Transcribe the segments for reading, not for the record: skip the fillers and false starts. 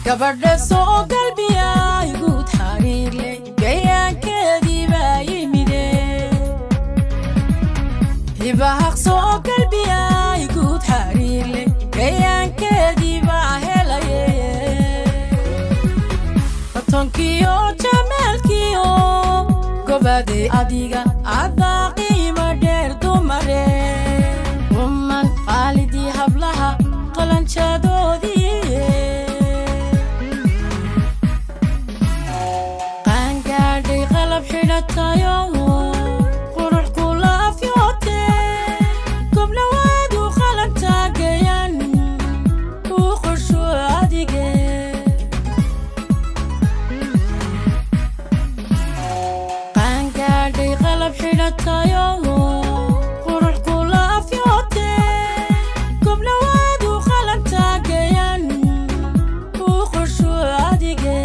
gabadha soo galbiya igu taariirle gayaankeedii baa yimide hibahaq soo galbiya igu taariirle gayaankeedii baa helaye fatonkiyo jamalkiyo gobade adiga adaa qiimo dheer dumare umman qaalidii hablaha qalanjadoodii tayo qurux kula afyote gobna wadu qalan taagayan u qorsho adige qangaadhay qalab xidhatayo qurux kula afyote gobna wadu qalan taagayan u qorsho adige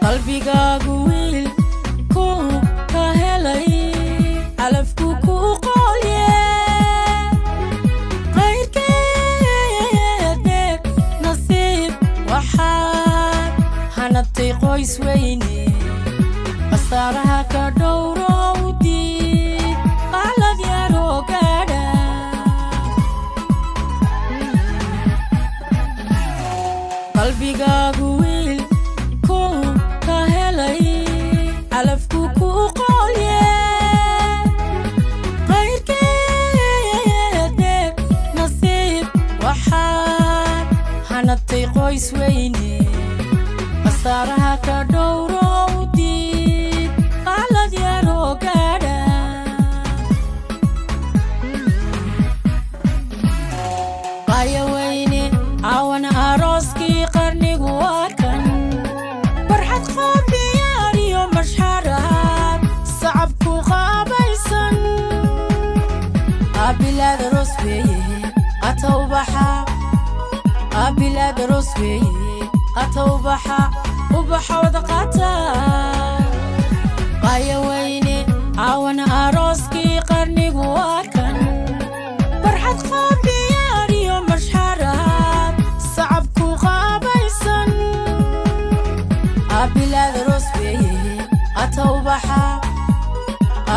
qalbigaagu wiil ku ka helay calafku ku qoolye qayrkeede nasiib waxaad hanabtay qoys weyne khasaaraha ka dhowro u diid qalad yaroo gaadha qalbigaagu wiil calafku ku qoolye qayrkeede nasiib waxaad hanabtay qoys weyne khasaaraha ka dhowro u diid qalad yaroo gaadha qaya weyne caawana arooskii qarnigu waa kan farxad qoobiyaariyo mashxaraad sacabku qaabaysan abilaad aroos weeye qata ubaxa abilaad aroos weeye qata ubaxa wada qata qaya weyne caawana arooskii qarnigu waa kan farxad qoobiyaariyo mashxaraad sacabku qaabaysan abilaad aroos weeye qata ubaxa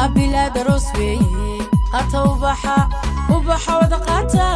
abilaad aroos weeye qata ubaxa wada qata